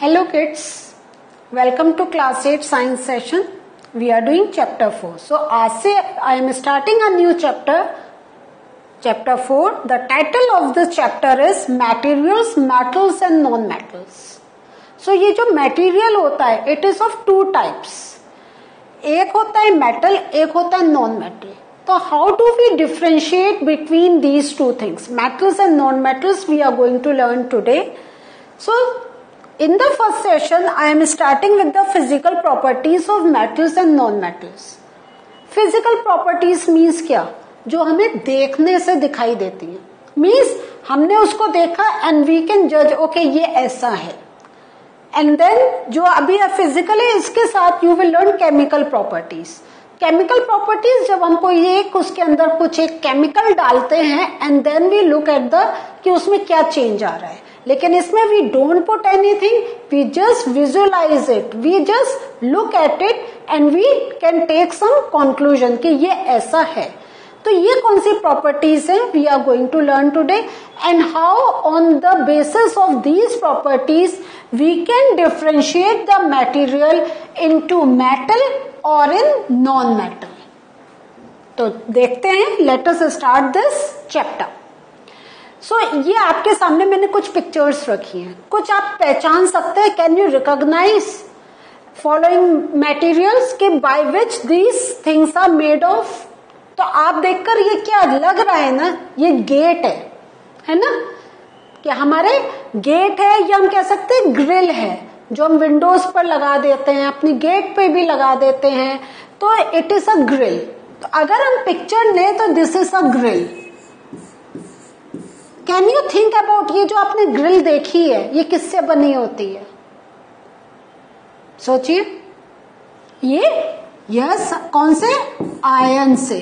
Hello kids, welcome to class 8 science session. We are doing chapter 4. So आज से I am starting a new chapter, chapter 4. The title of this chapter is materials, metals and non-metals. So ये जो material होता है, it is of two types. एक होता है metal, एक होता है non-metal. तो how do we differentiate between these two things? Metals and non-metals we are going to learn today. So in the first session, I am starting with the physical properties of metals and non-metals. Physical properties means क्या? जो हमें देखने से दिखाई देती है. Means हमने उसको देखा and we can judge, okay ये ऐसा है. And then जो अभी physically इसके साथ you will learn chemical properties. Chemical properties जब हम कोई एक उसके अंदर कुछ एक केमिकल डालते हैं and then we look at the कि उसमें क्या चेंज आ रहा है. लेकिन इसमें we don't put anything, we just visualize it, we just look at it and we can take some conclusion कि ये ऐसा है. तो ये कौन सी प्रॉपर्टीज है we are going to learn today and how on the basis of these properties we can differentiate the material into metal और इन नॉन मेटल. तो देखते हैं, let us start this chapter. So ये आपके सामने मैंने कुछ पिक्चर्स रखी हैं, कुछ आप पहचान सकते हैं. Can you recognise following materials के by which these things are made of. तो आप देखकर ये क्या लग रहा है ना, ये गेट है ना, कि हमारे गेट है या हम कह सकते हैं ग्रिल है जो हम विंडोज पर लगा देते हैं, अपनी गेट पे भी लगा देते हैं. तो इट इज अ ग्रिल. तो अगर हम पिक्चर लें तो this is a grill. Can you think about ये जो आपने ग्रिल देखी है ये किससे बनी होती है? सोचिए. ये कौन से? आयरन से.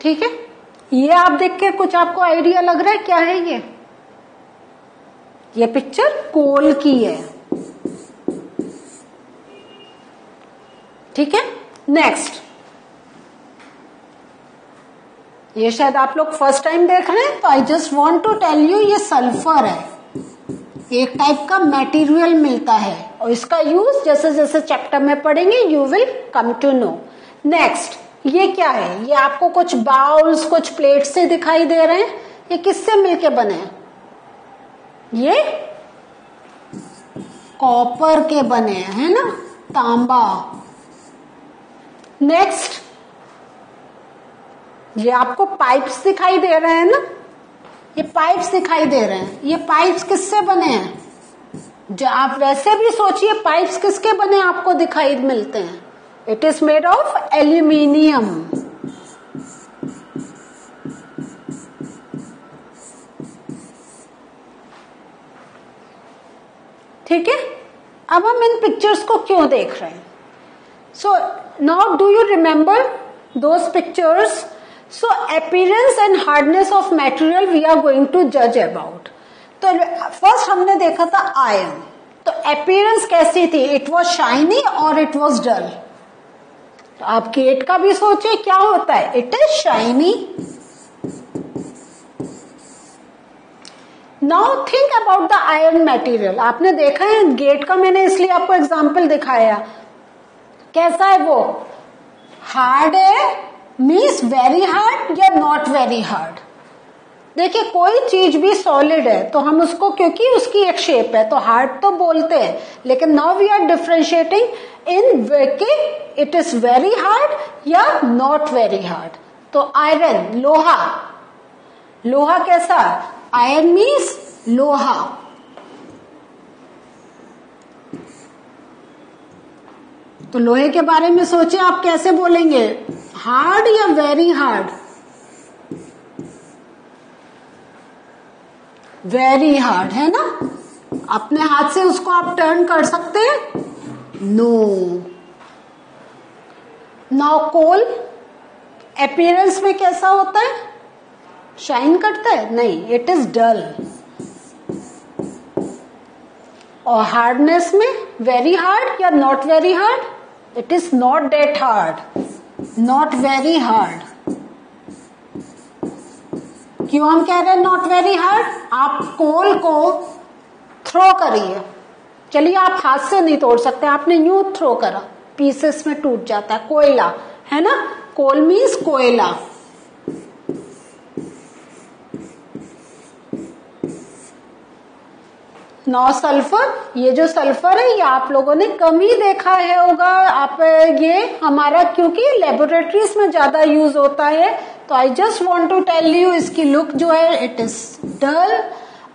ठीक है. ये आप देख के कुछ आपको आइडिया लग रहा है क्या है ये पिक्चर कोल की है. ठीक है. नेक्स्ट, ये शायद आप लोग फर्स्ट टाइम देख रहे हैं, तो I just want to tell you ये सल्फर है. एक टाइप का मटेरियल मिलता है और इसका यूज जैसे जैसे चैप्टर में पढ़ेंगे you will come to know. Next, ये क्या है? ये आपको कुछ बाउल्स, कुछ प्लेट्स से दिखाई दे रहे हैं. ये किससे मिलके बने हैं? ये कॉपर के बने हैं, है ना, तांबा. नेक्स्ट, ये आपको पाइप्स दिखाई दे रहे हैं ना, ये पाइप्स दिखाई दे रहे हैं. ये पाइप्स किससे बने हैं? जो आप वैसे भी सोचिए पाइप्स किसके बने आपको दिखाई मिलते हैं. It is made of aluminium. ठीक है. अब हम इन पिक्चर्स को क्यों देख रहे हैं? So now do you remember those pictures? So appearance and hardness of material we are going to judge about. तो फर्स्ट हमने देखा था आयरन. तो अपीयरेंस कैसी थी? इट वॉज शाइनी और इट वॉज डल. तो आप गेट का भी सोचिए क्या होता है? It is shiny. Now think about the iron material. आपने देखा है गेट का, मैंने इसलिए आपको एग्जाम्पल दिखाया. कैसा है वो? हार्ड है, मीन्स वेरी हार्ड या नॉट वेरी हार्ड. देखिए कोई चीज भी सॉलिड है तो हम उसको, क्योंकि उसकी एक शेप है तो हार्ड तो बोलते हैं, लेकिन नाउ वी आर डिफरेंशिएटिंग इन कि इट इज वेरी हार्ड या नॉट वेरी हार्ड. तो आयरन, लोहा. लोहा कैसा? आयरन मीन्स लोहा. तो लोहे के बारे में सोचे आप कैसे बोलेंगे? हार्ड या वेरी हार्ड? वेरी हार्ड है ना. अपने हाथ से उसको आप टर्न कर सकते हैं? नो. नाउ कोल अपीयरेंस में कैसा होता है? शाइन करता है? नहीं, इट इज डल. और हार्डनेस में वेरी हार्ड या not very hard? It is not that hard, not very hard. क्यों हम कह रहे हैं नॉट वेरी हार्ड? आप कोल को थ्रो करिए, चलिए आप हाथ से नहीं तोड़ सकते, आपने यूं थ्रो करा, पीसेस में टूट जाता है। कोयला है ना, कोल मीन्स कोयला। नौ सल्फर, ये जो सल्फर है ये आप लोगों ने कम ही देखा है होगा। आप ये हमारा क्योंकि लेबोरेटरीज में ज्यादा यूज होता है, तो I just want to tell you इसकी लुक जो है इट इज डल,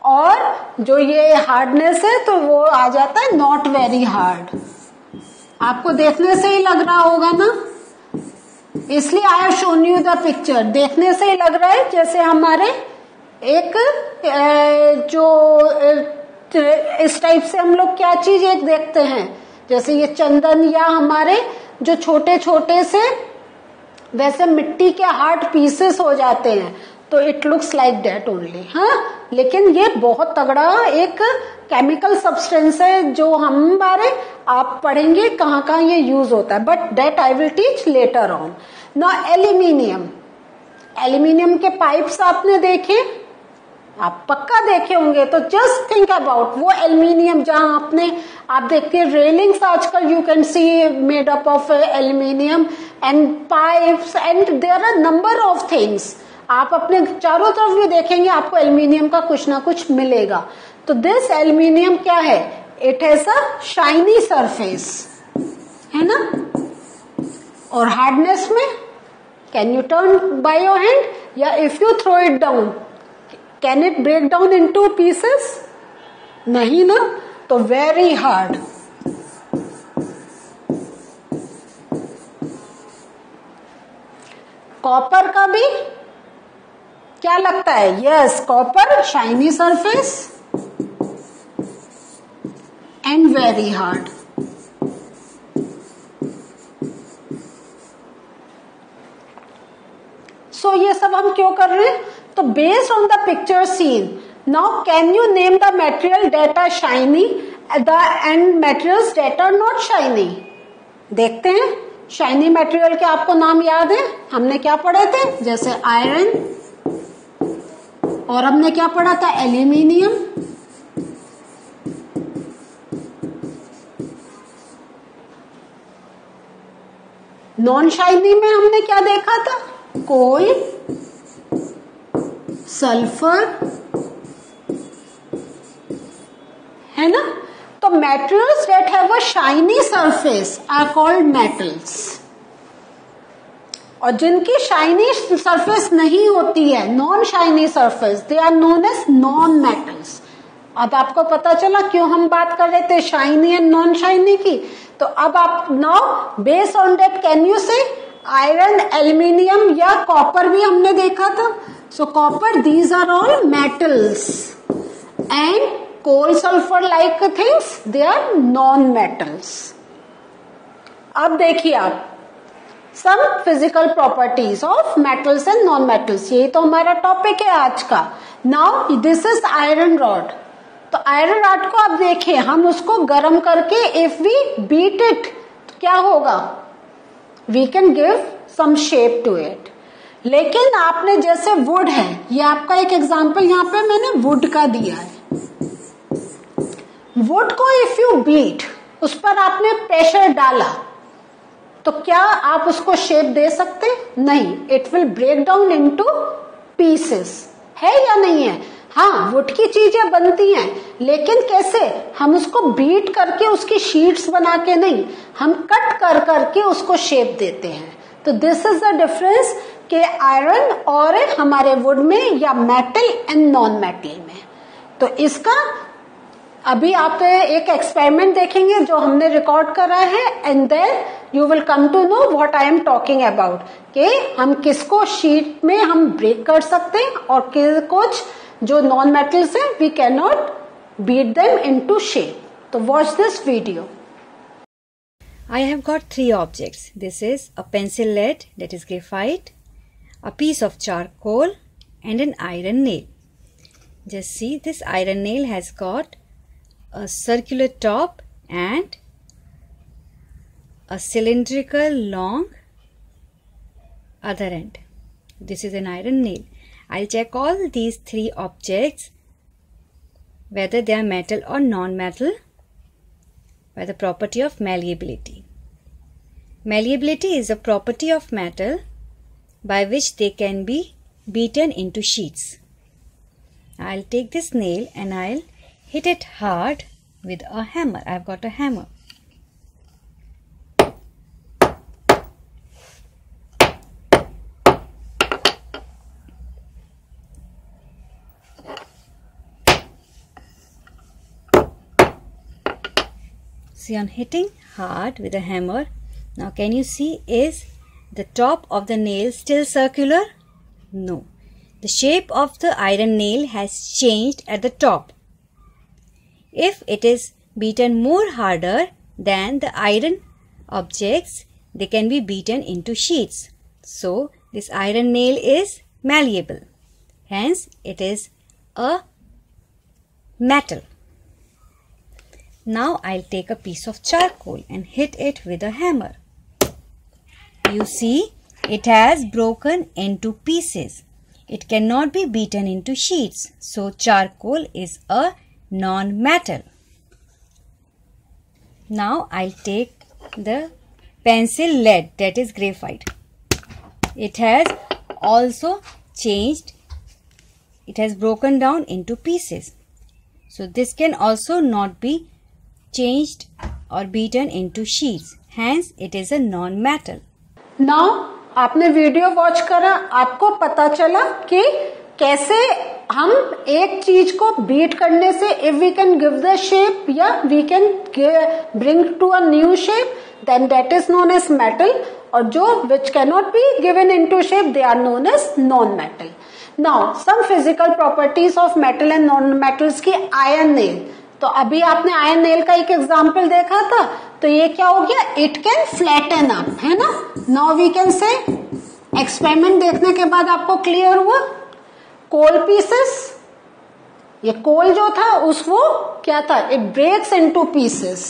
और जो ये हार्डनेस है तो वो आ जाता है नॉट वेरी हार्ड। आपको देखने से ही लग रहा होगा ना, इसलिए I have shown you the picture. देखने से ही लग रहा है जैसे हमारे एक जो इस टाइप से हम लोग क्या चीज एक देखते हैं, जैसे ये चंदन या हमारे जो छोटे छोटे से वैसे मिट्टी के हार्ड पीसेस हो जाते हैं, तो it looks like that only. हाँ, लेकिन ये बहुत तगड़ा एक केमिकल सब्सटेंस है जो हमारे आप पढ़ेंगे कहाँ कहाँ ये यूज होता है, but that I will teach later on. Now aluminium, aluminium के पाइप्स आपने देखे, आप पक्का देखे होंगे, तो जस्ट थिंक अबाउट वो एल्यूमिनियम जहां आप देखते रेलिंग्स आजकल you can see made up of aluminium and pipes and there are number of things. आप अपने चारों तरफ भी देखेंगे आपको एल्यूमिनियम का कुछ ना कुछ मिलेगा। तो दिस एल्यूमिनियम क्या है, it has a shiny surface, है ना, और हार्डनेस में can you turn by your hand, या if you throw it down can it break down into pieces? नहीं ना, तो वेरी हार्ड। कॉपर का भी क्या लगता है? Yes, copper shiny surface and very hard. So ये सब हम क्यों कर रहे हैं? तो based on the picture seen, now can you name the material that are shiny and materials that are not shiny? देखते हैं शाइनी मटेरियल के आपको नाम याद है? हमने क्या पढ़े थे? जैसे आयरन, और हमने क्या पढ़ा था? एल्यूमिनियम, नॉन शाइनी में हमने क्या देखा था? कोल, सल्फर, है ना। तो materials that have a shiny surface are called metals, और जिनकी शाइनी सरफेस नहीं होती है, non shiny surface, they are known as non metals. अब आपको पता चला क्यों हम बात कर रहे थे शाइनी एंड नॉन शाइनी की। तो अब आप now based on that can you say iron, aluminium या कॉपर भी हमने देखा था। So copper, these are all metals, and coal, sulphur like things, they are non metals. अब देखिए आप some physical properties of metals and non metals, यही तो हमारा टॉपिक है आज का। Now this is iron rod. तो आयरन रॉड को आप देखिए, हम उसको गर्म करके इफ वी बीट इट तो क्या होगा? We can give some shape to it. लेकिन आपने जैसे वुड है, ये आपका एक एग्जांपल यहाँ पे मैंने वुड का दिया है। वुड को इफ यू बीट, उस पर आपने प्रेशर डाला, तो क्या आप उसको शेप दे सकते? नहीं, it will break down into pieces, है या नहीं है? हाँ, वुड की चीजें बनती हैं, लेकिन कैसे? हम उसको बीट करके उसकी शीट्स बना के नहीं, हम कट कर करके उसको शेप देते हैं। तो दिस इज द डिफरेंस के आयरन और हमारे वुड में, या मेटल एंड नॉन मेटल में। तो इसका अभी आप एक एक्सपेरिमेंट देखेंगे जो हमने रिकॉर्ड करा है, and then you will come to know what I am talking about, कि हम किसको शीट में हम ब्रेक कर सकते हैं, और कुछ जो नॉन मेटल्स हैं we can not beat them into shape. तो watch this video. I have got 3 objects. This is a pencil lead, that is graphite, a piece of charcoal and an iron nail. Just see, this iron nail has got a circular top and a cylindrical long other end. This is an iron nail, I'll check all these three objects whether they are metal or non-metal by the property of malleability. Malleability is a property of metal by which they can be beaten into sheets. I'll take this nail and I'll hit it hard with a hammer. I've got a hammer. See, I'm hitting hard with a hammer. Now can you see, is the top of the nail still circular? No. The shape of the iron nail has changed at the top. If it is beaten more harder than the iron objects, they can be beaten into sheets. So this iron nail is malleable. Hence it is a metal. Now I'll take a piece of charcoal and hit it with a hammer. You see, it has broken into pieces. It cannot be beaten into sheets. So charcoal is a non-metal. Now I'll take the pencil lead, that is graphite. It has also changed. It has broken down into pieces. So this can also not be changed or beaten into sheets. Hence it is a non-metal. Now आपने video watch करा, आपको पता चला कि कैसे हम एक चीज को बीट करने से if we can give the shape या we can bring to a new shape, then that is known as metal, और जो which can not be given into shape they are known as non metal. Now some physical properties of metal and non metals की iron nail. तो अभी आपने iron nail का एक example देखा था, तो ये क्या हो गया, इट कैन फ्लैटन अप, है ना. Now we can say experiment देखने के बाद आपको क्लियर हुआ. कोल पीसेस, ये कोल जो था उसको क्या था, it breaks into pieces.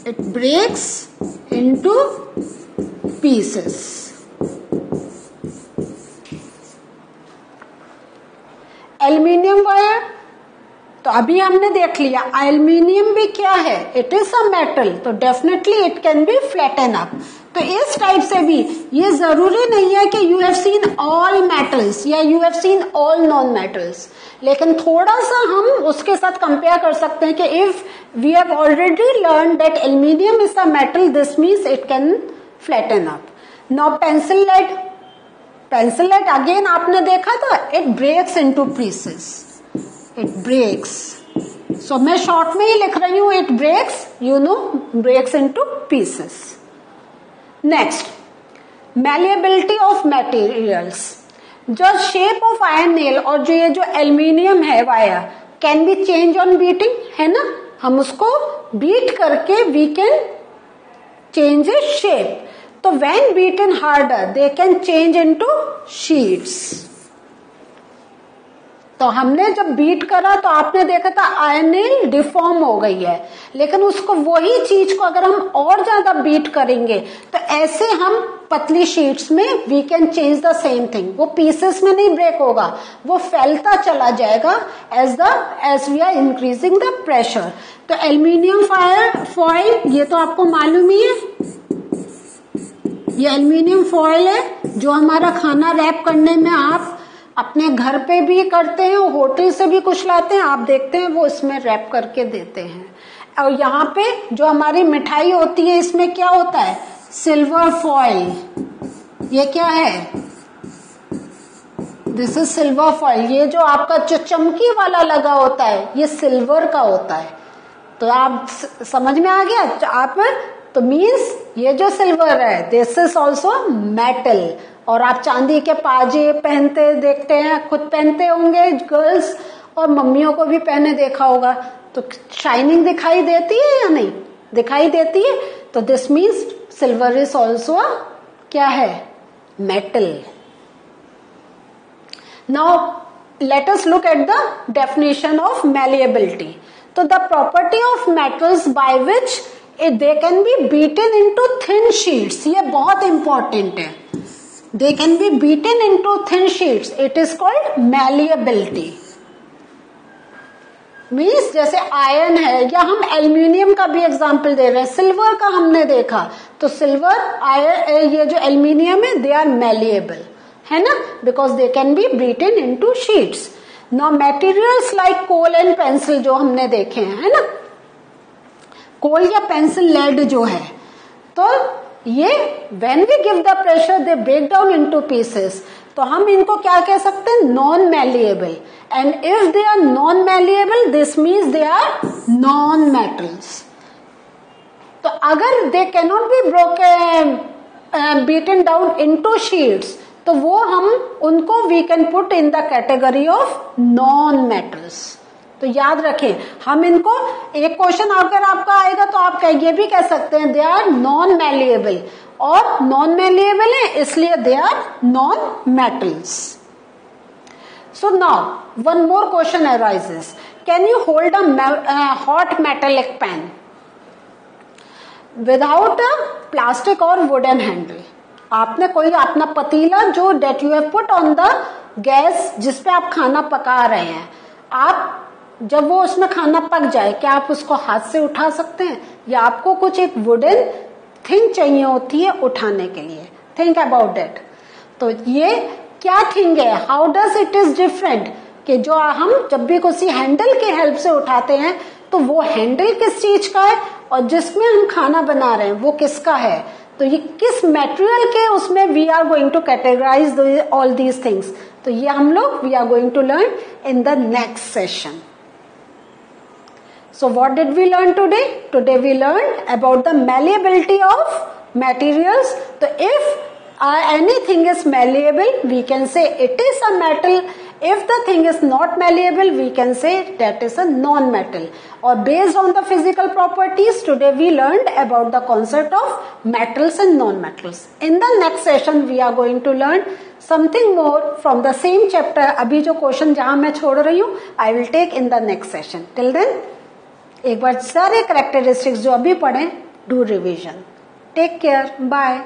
It breaks into pieces. Aluminium wire, तो अभी हमने देख लिया एल्यूमिनियम भी क्या है, इट इज अ मेटल, तो definitely it can be flatten up. तो इस टाइप से भी ये जरूरी नहीं है कि you have seen all metals या you have seen all non metals, लेकिन थोड़ा सा हम उसके साथ कंपेयर कर सकते हैं कि if we have already learn that aluminium is a metal, this means it can flatten up. Now pencil lead, pencil lead again आपने देखा था, it breaks into pieces. It breaks, so मैं शॉर्ट में ही लिख रही हूं, it breaks, you know, breaks into pieces. Next, malleability of materials. जो शेप ऑफ आयरन नेल और जो ये जो एल्यूमिनियम है wire can be change on beating, है ना. हम उसको बीट करके we can change a shape. तो when beaten harder they can change into sheets. तो हमने जब बीट करा तो आपने देखा था आयरन नेल डिफॉर्म हो गई है, लेकिन उसको वही चीज को अगर हम और ज्यादा बीट करेंगे तो ऐसे हम पतली शीट्स में we can change the same thing. वो पीसेस में नहीं ब्रेक होगा, वो फैलता चला जाएगा as we are increasing the pressure. तो एल्यूमिनियम फॉइल, ये तो आपको मालूम ही है, ये एल्यूमिनियम फॉइल है जो हमारा खाना रैप करने में आप अपने घर पे भी करते हैं, होटल से भी कुछ लाते हैं, आप देखते हैं वो इसमें रैप करके देते हैं. और यहाँ पे जो हमारी मिठाई होती है इसमें क्या होता है, सिल्वर फॉइल. ये क्या है, दिस इज सिल्वर फॉइल. ये जो आपका जो चमकी वाला लगा होता है ये सिल्वर का होता है. तो आप समझ में आ गया आप, तो मीन्स ये जो सिल्वर है दिस इज ऑल्सो मेटल. और आप चांदी के पाजे पहनते देखते हैं, खुद पहनते होंगे गर्ल्स, और मम्मियों को भी पहने देखा होगा, तो शाइनिंग दिखाई देती है या नहीं, दिखाई देती है. तो this means silver is also क्या है, metal. Now let us look at the definition of malleability. तो the property of metals by which they can be beaten into thin sheets, ये बहुत इंपॉर्टेंट है. they can be beaten into thin sheets. It is called malleability. Means जैसे iron है, या हम aluminium का भी एग्जांपल दे रहे हैं, सिल्वर का हमने देखा, तो सिल्वर आयरन, ये जो एल्यूमिनियम है, दे आर मैलिएबल, है ना, because they can be beaten into sheets. Now materials like coal and pencil जो हमने देखे हैं, है ना, कोल या पेंसिल लेड जो है, तो ये when we give the pressure they break down into pieces. तो हम इनको क्या कह सकते हैं, non malleable. And if they are non malleable this means they are non metals. तो अगर they cannot be broken beaten down into sheets, तो वो हम उनको we can put in the category of non metals. तो याद रखें, हम इनको, एक क्वेश्चन अगर आपका आएगा तो आप ये भी कह सकते हैं दे आर नॉन मैलिएबल, और नॉन मैलिएबल है इसलिए they are non metals. So now one more question arises, can you hold a hot metallic pan without a plastic और वुडन हैंडल. आपने कोई अपना पतीला जो that you have put on the gas, जिसपे आप खाना पका रहे हैं, आप जब वो उसमें खाना पक जाए, क्या आप उसको हाथ से उठा सकते हैं, या आपको कुछ एक वुडन थिंग चाहिए होती है उठाने के लिए. Think about that. तो ये क्या थिंग है, how does it is different, कि जो हम जब भी किसी हैंडल के हेल्प से उठाते हैं, तो वो हैंडल किस चीज का है, और जिसमें हम खाना बना रहे हैं वो किसका है. तो ये किस मटेरियल के उसमें we are going to categorize all these things. तो ये हम लोग we are going to learn in the next session. So what did we learn today? Today we learned about the malleability of materials. So if anything is malleable, we can say it is a metal. If the thing is not malleable, we can say that is a non-metal. Or based on the physical properties, today we learned about the concept of metals and non-metals. In the next session, we are going to learn something more from the same chapter. अभी जो question जहां मैं छोड़ रही हूँ, I will take in the next session. Till then, एक बार सारे characteristics जो अभी पढ़े, do revision. Take care, bye.